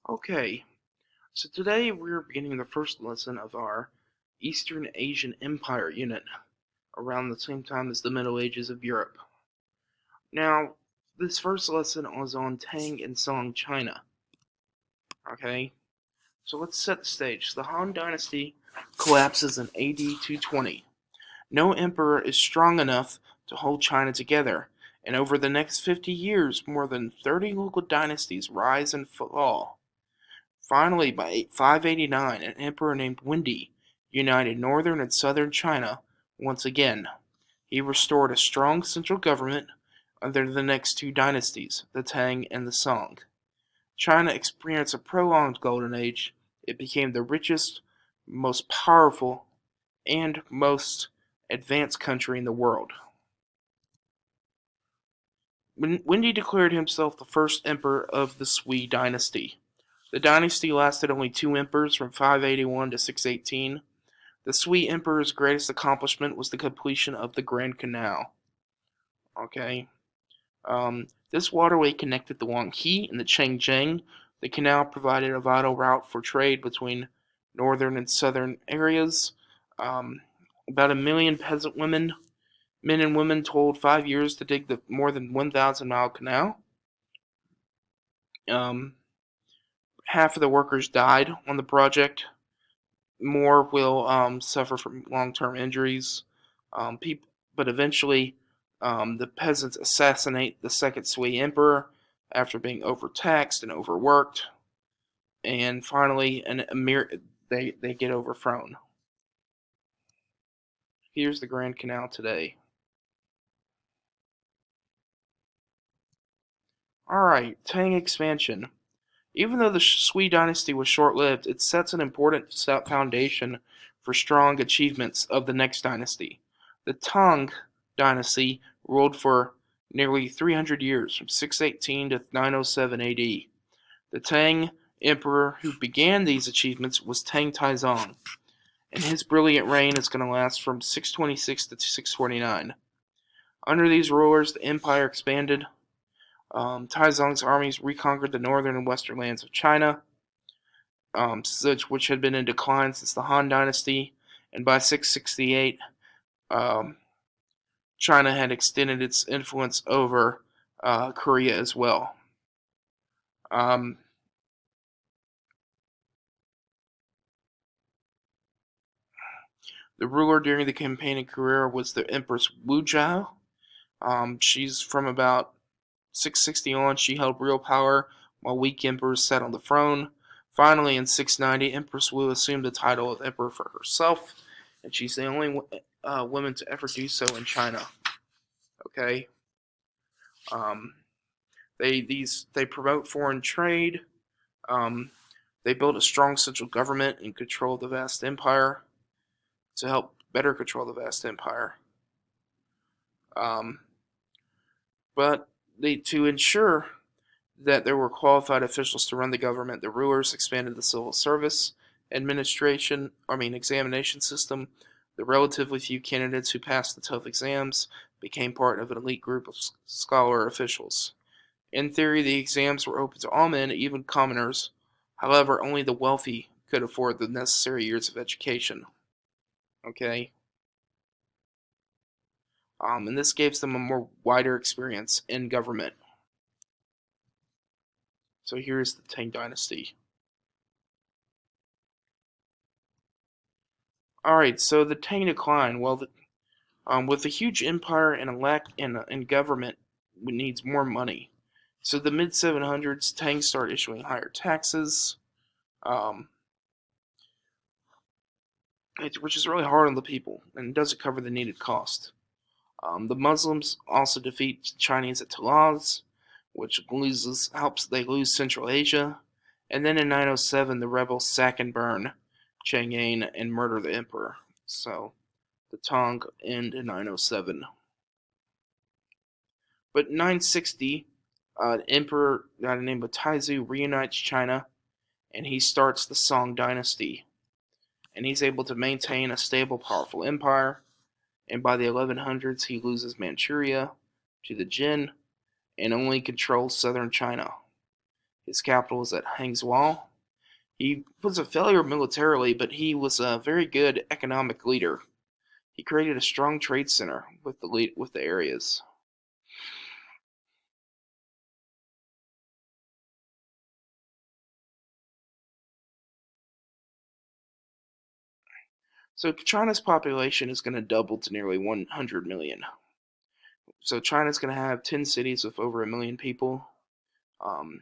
Okay, so today we're beginning the first lesson of our Eastern Asian Empire unit around the same time as the Middle Ages of Europe. Now, this first lesson was on Tang and Song China. Okay, so let's set the stage. The Han Dynasty collapses in AD 220. No emperor is strong enough to hold China together, and over the next 50 years, more than 30 local dynasties rise and fall. Finally, by 589, an emperor named Wendi united northern and southern China once again. He restored a strong central government under the next two dynasties, the Tang and the Song. China experienced a prolonged golden age. It became the richest, most powerful, and most advanced country in the world. Wendi declared himself the first emperor of the Sui dynasty. The dynasty lasted only two emperors from 581 to 618. The Sui emperor's greatest accomplishment was the completion of the Grand Canal. Okay, this waterway connected the Huanghe and the Changjiang. The canal provided a vital route for trade between northern and southern areas. Um, about 1 million peasant men and women toiled 5 years to dig the more than 1,000-mile canal. Um, Half of the workers died on the project. More will suffer from long-term injuries. But eventually, the peasants assassinate the second Sui emperor after being overtaxed and overworked, and finally, they get overthrown. Here's the Grand Canal today. All right, Tang Expansion. Even though the Sui dynasty was short-lived, it sets an important foundation for strong achievements of the next dynasty. The Tang dynasty ruled for nearly 300 years, from 618 to 907 AD. The Tang emperor who began these achievements was Tang Taizong, and his brilliant reign is going to last from 626 to 649. Under these rulers, the empire expanded. Taizong's armies reconquered the northern and western lands of China, which had been in decline since the Han Dynasty, and by 668, um, China had extended its influence over Korea as well. Um, the ruler during the campaign in Korea was the Empress Wu Zhao. She's from about 660 on. She held real power while weak emperors sat on the throne. Finally, in 690, Empress Wu assumed the title of emperor for herself, and she's the only woman to ever do so in China. Okay, um, they promote foreign trade. Um, they build a strong central government and control the vast empire to help better control the vast empire. Um, but to ensure that there were qualified officials to run the government, the rulers expanded the civil service examination system. The relatively few candidates who passed the tough exams became part of an elite group of scholar officials. In theory, the exams were open to all men, even commoners. However, only the wealthy could afford the necessary years of education. Okay? And this gave them a more wider experience in government. So here's the Tang Dynasty. Alright, so the Tang Decline. Well, with a huge empire and a lack in government, it needs more money. So the mid 700s, Tang start issuing higher taxes, um, which is really hard on the people and doesn't cover the needed cost. The Muslims also defeat Chinese at Talaz, which helps they lose Central Asia. And then in 907, the rebels sack and burn Chang'an and murder the emperor. So the Tang end in 907. But in 960, an emperor by the name of Taizu reunites China, and he starts the Song dynasty. And he's able to maintain a stable, powerful empire. And by the 1100s, he loses Manchuria to the Jin and only controls southern China. His capital is at Hangzhou. He was a failure militarily, but he was a very good economic leader. He created a strong trade center with the areas. So China's population is going to double to nearly 100 million. So China's going to have 10 cities with over a million people. Um,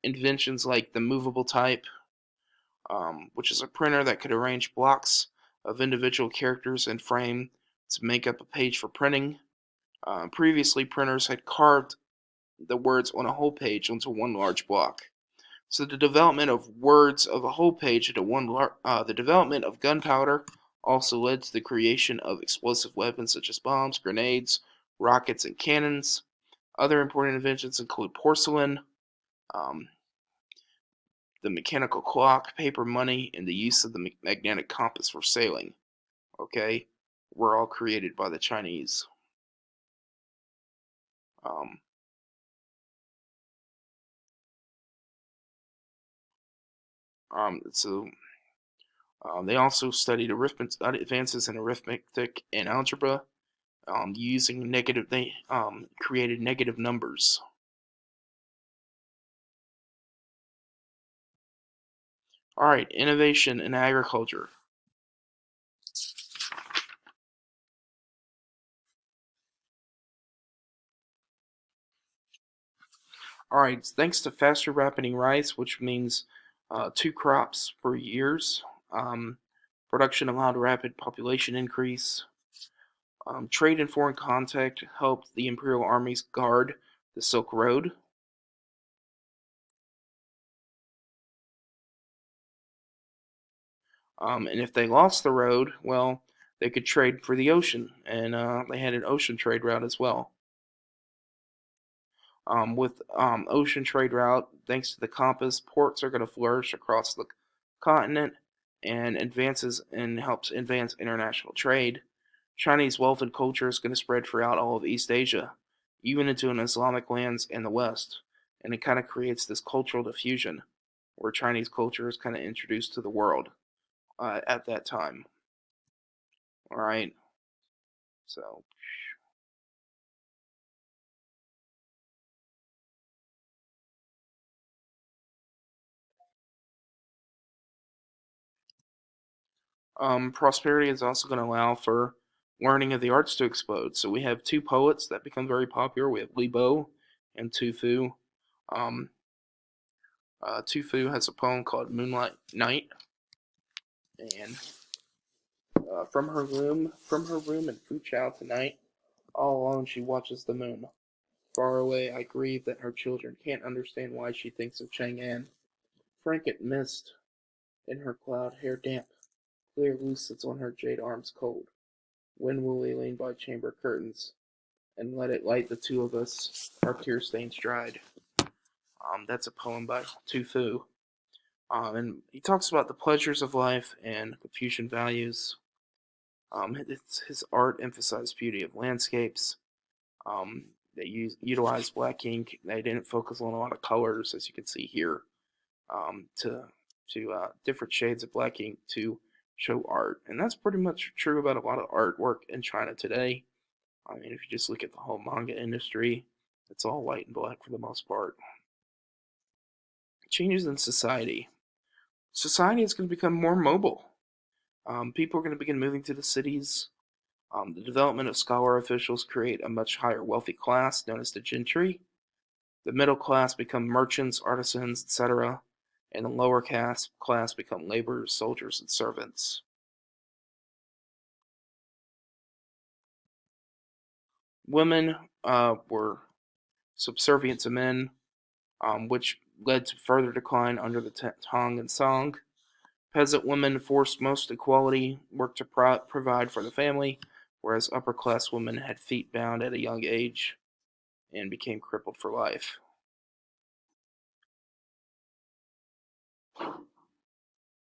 Inventions like the movable type, which is a printer that could arrange blocks of individual characters in frame to make up a page for printing. Previously, printers had carved the words on a whole page onto one large block. So the development of words of a whole page into the development of gunpowder also led to the creation of explosive weapons such as bombs, grenades, rockets, and cannons. Other important inventions include porcelain, um, the mechanical clock, paper money, and the use of the magnetic compass for sailing. Okay, were all created by the Chinese. Um, so they also studied advances in arithmetic and algebra, using negative. They created negative numbers. All right, innovation in agriculture. All right, thanks to faster ripening rice, which means two crops per years, um, production allowed rapid population increase. Trade and foreign contact helped the imperial armies guard the Silk Road. And if they lost the road, well, they could trade for the ocean, and they had an ocean trade route as well. With ocean trade route, thanks to the compass, ports are going to flourish across the continent, and advances and helps advance international trade. Chinese wealth and culture is going to spread throughout all of East Asia, even into an Islamic lands in the West, and it kind of creates this cultural diffusion where Chinese culture is kind of introduced to the world at that time. All right, so prosperity is also going to allow for learning of the arts to explode. So we have two poets that become very popular. We have Li Bo and Tu Fu. Um, Tu Fu has a poem called Moonlight Night, and from her room in Fuchao tonight, all alone she watches the moon. Far away, I grieve that her children can't understand why she thinks of Chang'an. Franket mist in her cloud hair damp, clear loose sits on her jade arms cold. When will we lean by chamber curtains and let it light the two of us, our tear stains dried? That's a poem by Tu Fu. And he talks about the pleasures of life and Confucian values. His art emphasized beauty of landscapes. They utilized black ink. They didn't focus on a lot of colors, as you can see here, to different shades of black ink to show art. And that's pretty much true about a lot of artwork in China today. I mean, if you just look at the whole manga industry, it's all white and black for the most part. Changes in society. Society is going to become more mobile. People are going to begin moving to the cities. The development of scholar officials create a much higher wealthy class known as the gentry. The middle class become merchants, artisans, etc., and the lower class become laborers, soldiers, and servants. Women were subservient to men, which led to further decline under the Tang and Song. Peasant women forced most equality work to provide for the family, whereas upper class women had feet bound at a young age and became crippled for life.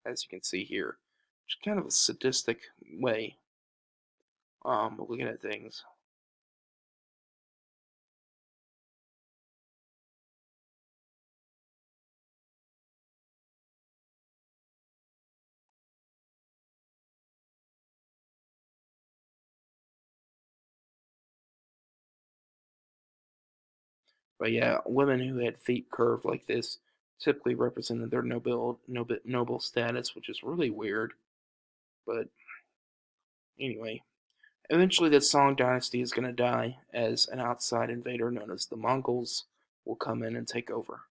As you can see here, which is kind of a sadistic way of looking at things. But yeah, women who had feet curved like this typically represented their noble status, which is really weird. But anyway, eventually the Song dynasty is going to die as an outside invader known as the Mongols will come in and take over.